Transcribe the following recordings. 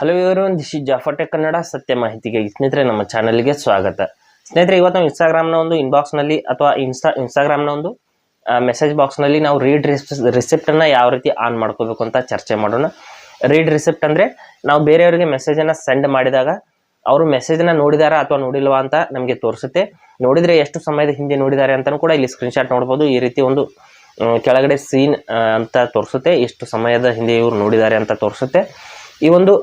Hello everyone, this is Jafar tech Kannada ಸತ್ಯ ಮಾಹಿತಿಗೆ ಸ್ನೇಹಿತರೆ ನಮ್ಮ ಚಾನಲ್ಗೆ ಸ್ವಾಗತ. ಸ್ನೇಹಿತರೆ, ಇವತ್ತು ನಾವು ಇನ್ಸ್ಟಾಗ್ರಾಮ್ನ ಒಂದು ಇನ್ಬಾಕ್ಸ್ನಲ್ಲಿ ಅಥವಾ ಇನ್ಸ್ಟಾಗ್ರಾಮ್ನ ಒಂದು ಮೆಸೇಜ್ ಬಾಕ್ಸ್ನಲ್ಲಿ ನಾವು ರೀಡ್ ರಿಸಿಪ್ಟನ್ನು ಯಾವ ರೀತಿ ಆನ್ ಮಾಡ್ಕೋಬೇಕು ಅಂತ ಚರ್ಚೆ ಮಾಡೋಣ. ರೀಡ್ ರಿಸಿಪ್ಟ್ ಅಂದರೆ ನಾವು ಬೇರೆಯವರಿಗೆ ಮೆಸೇಜನ್ನು ಸೆಂಡ್ ಮಾಡಿದಾಗ ಅವರು ಮೆಸೇಜನ್ನು ನೋಡಿದಾರಾ ಅಥವಾ ನೋಡಿಲ್ವಾ ಅಂತ ನಮಗೆ ತೋರಿಸುತ್ತೆ. ನೋಡಿದರೆ ಎಷ್ಟು ಸಮಯದ ಹಿಂದೆ ನೋಡಿದ್ದಾರೆ ಅಂತಲೂ ಕೂಡ ಇಲ್ಲಿ ಸ್ಕ್ರೀನ್ಶಾಟ್ ನೋಡ್ಬೋದು. ಈ ರೀತಿ ಒಂದು ಕೆಳಗಡೆ ಸೀನ್ ಅಂತ ತೋರಿಸುತ್ತೆ, ಎಷ್ಟು ಸಮಯದ ಹಿಂದೆ ಇವರು ನೋಡಿದ್ದಾರೆ ಅಂತ ತೋರಿಸುತ್ತೆ. ಈ ಒಂದು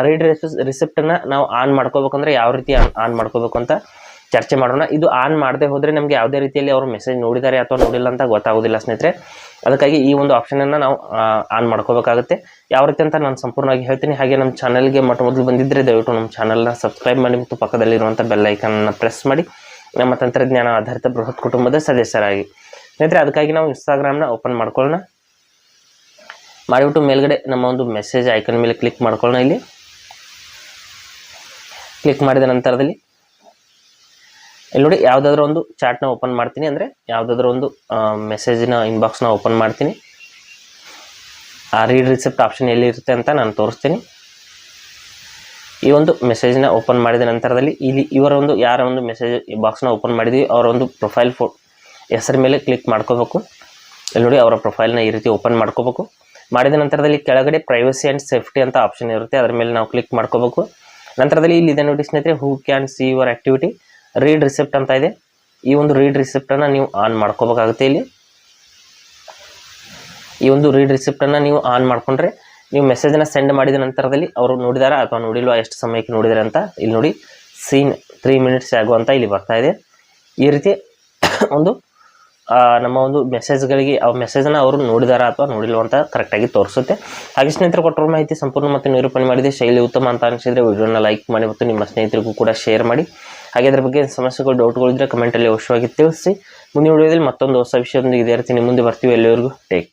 ರೀಡ್ ರಿಸಿಪ್ಟನ್ನು ನಾವು ಆನ್ ಮಾಡ್ಕೋಬೇಕಂದ್ರೆ ಯಾವ ರೀತಿ ಆನ್ ಮಾಡ್ಕೋಬೇಕು ಅಂತ ಚರ್ಚೆ ಮಾಡೋಣ. ಇದು ಆನ್ ಮಾಡದೆ ಹೋದರೆ ನಮಗೆ ಯಾವುದೇ ರೀತಿಯಲ್ಲಿ ಅವರು ಮೆಸೇಜ್ ನೋಡಿದ್ದಾರೆ ಅಥವಾ ನೋಡಿಲ್ಲ ಅಂತ ಗೊತ್ತಾಗೋದಿಲ್ಲ ಸ್ನೇಹಿತರೆ. ಅದಕ್ಕಾಗಿ ಈ ಒಂದು ಆಪ್ಷನನ್ನು ನಾವು ಆನ್ ಮಾಡ್ಕೋಬೇಕಾಗುತ್ತೆ. ಯಾವ ರೀತಿ ಅಂತ ನಾನು ಸಂಪೂರ್ಣವಾಗಿ ಹೇಳ್ತೀನಿ. ಹಾಗೆ ನಮ್ಮ ಚಾನಲ್ಗೆ ಮೊದಲು ಬಂದಿದ್ದರೆ ದಯವಿಟ್ಟು ನಮ್ಮ ಚಾನಲ್ನ ಸಬ್ಸ್ಕ್ರೈಬ್ ಮಾಡಿ ಮತ್ತು ಪಕ್ಕದಲ್ಲಿರುವಂಥ ಬೆಲ್ ಐಕನ್ನ ಪ್ರೆಸ್ ಮಾಡಿ ನಮ್ಮ ತಂತ್ರಜ್ಞಾನ ಆಧಾರಿತ ಬೃಹತ್ ಕುಟುಂಬದ ಸದಸ್ಯರಾಗಿ. ಸ್ನೇಹಿತರೆ, ಅದಕ್ಕಾಗಿ ನಾವು ಇನ್ಸ್ಟಾಗ್ರಾಮ್ನ ಓಪನ್ ಮಾಡ್ಕೊಳ್ಳೋಣ. ಮಾಡಿಬಿಟ್ಟು ಮೇಲ್ಗಡೆ ನಮ್ಮ ಒಂದು ಮೆಸೇಜ್ ಐಕನ್ ಮೇಲೆ ಕ್ಲಿಕ್ ಮಾಡ್ಕೊಳ್ಳೋಣ. ಇಲ್ಲಿ ಕ್ಲಿಕ್ ಮಾಡಿದ ನಂತರದಲ್ಲಿ ಇಲ್ಲಿ ನೋಡಿ, ಯಾವುದಾದ್ರೂ ಒಂದು ಚಾಟ್ನ ಓಪನ್ ಮಾಡ್ತೀನಿ, ಅಂದರೆ ಯಾವುದಾದ್ರೂ ಒಂದು ಮೆಸೇಜಿನ ಇನ್ಬಾಕ್ಸ್ನ ಓಪನ್ ಮಾಡ್ತೀನಿ. ಆ ರೀಡ್ ರಿಸಿಪ್ಟ್ ಆಪ್ಷನ್ ಎಲ್ಲಿರುತ್ತೆ ಅಂತ ನಾನು ತೋರಿಸ್ತೀನಿ. ಈ ಒಂದು ಮೆಸೇಜ್ನ ಓಪನ್ ಮಾಡಿದ ನಂತರದಲ್ಲಿ ಇಲ್ಲಿ ಇವರ ಒಂದು ಯಾರ ಒಂದು ಮೆಸೇಜ್ ಬಾಕ್ಸ್ನ ಓಪನ್ ಮಾಡಿದ್ವಿ ಅವರ ಒಂದು ಪ್ರೊಫೈಲ್ ಹೆಸರ ಮೇಲೆ ಕ್ಲಿಕ್ ಮಾಡ್ಕೋಬೇಕು. ಇಲ್ಲಿ ನೋಡಿ, ಅವರ ಪ್ರೊಫೈಲ್ನ ಈ ರೀತಿ ಓಪನ್ ಮಾಡ್ಕೋಬೇಕು. ಮಾಡಿದ ನಂತರದಲ್ಲಿ ಕೆಳಗಡೆ ಪ್ರೈವಸಿ ಆ್ಯಂಡ್ ಸೇಫ್ಟಿ ಅಂತ ಆಪ್ಷನ್ ಇರುತ್ತೆ, ಅದರ ಮೇಲೆ ನಾವು ಕ್ಲಿಕ್ ಮಾಡ್ಕೋಬೇಕು. ನಂತರದಲ್ಲಿ ಇಲ್ಲಿ ಇದೆ ನೋಡಿ ಸ್ನೇಹಿತರೆ, who can see your activity read receipt ಅಂತ ಇದೆ. ಈ ಒಂದು ರೀಡ್ ರಿಸಿಪ್ಟನ್ನು ನೀವು ಆನ್ ಮಾಡ್ಕೋಬೇಕಾಗುತ್ತೆ. ಇಲ್ಲಿ ಈ ಒಂದು ರೀಡ್ ರಿಸಿಪ್ಟನ್ನು ನೀವು ಆನ್ ಮಾಡಿಕೊಂಡ್ರೆ ನೀವು ಮೆಸೇಜನ್ನು ಸೆಂಡ್ ಮಾಡಿದ ನಂತರದಲ್ಲಿ ಅವರು ನೋಡಿದಾರಾ ಅಥವಾ ನೋಡಿಲ್ವಾ, ಎಷ್ಟು ಸಮಯಕ್ಕೆ ನೋಡಿದ್ದಾರೆ ಅಂತ ಇಲ್ಲಿ ನೋಡಿ ಸೀನ್ 3 ಮಿನಿಟ್ಸ್ ಆಗುವಂತ ಇಲ್ಲಿ ಬರ್ತಾ ಇದೆ. ಈ ರೀತಿ ಒಂದು ನಮ್ಮ ಒಂದು ಮೆಸೇಜ್ಗಳಿಗೆ ಆ ಮೆಸೇಜನ್ನು ಅವರು ನೋಡಿದಾರಾ ಅಥವಾ ನೋಡಿಲ್ವ ಅಂತ ಕರೆಕ್ಟಾಗಿ ತೋರಿಸುತ್ತೆ. ಹಾಗೆ ಸ್ನೇಹಿತರು ಕೊಟ್ಟಿರೋ ಮಾಹಿತಿ ಸಂಪೂರ್ಣ ಮತ್ತು ನಿರೂಪಣೆ ಮಾಡಿದೆ, ಶೈಲಿ ಉತ್ತಮ ಅಂತ ಅನಿಸಿದರೆ ವಿಡಿಯೋನ ಲೈಕ್ ಮಾಡಿ ಮತ್ತು ನಿಮ್ಮ ಸ್ನೇಹಿತರಿಗೂ ಕೂಡ ಶೇರ್ ಮಾಡಿ. ಹಾಗೆ ಅದರ ಬಗ್ಗೆ ಸಮಸ್ಯೆಗಳು ಡೌಟ್ಗಳಿದ್ದರೆ ಕಮೆಂಟಲ್ಲಿ ಅವಶ್ಯವಾಗಿ ತಿಳಿಸಿ. ಮುಂದಿನ ವಿಡಿಯೋದಲ್ಲಿ ಮತ್ತೊಂದು ಹೊಸ ವಿಷಯದೊಂದಿಗೆ ಇದೇ ರೀತಿ ನಿಮ್ಮ ಮುಂದೆ ಬರ್ತೀವಿ. ಎಲ್ಲರಿಗೂ ಟೇಕ್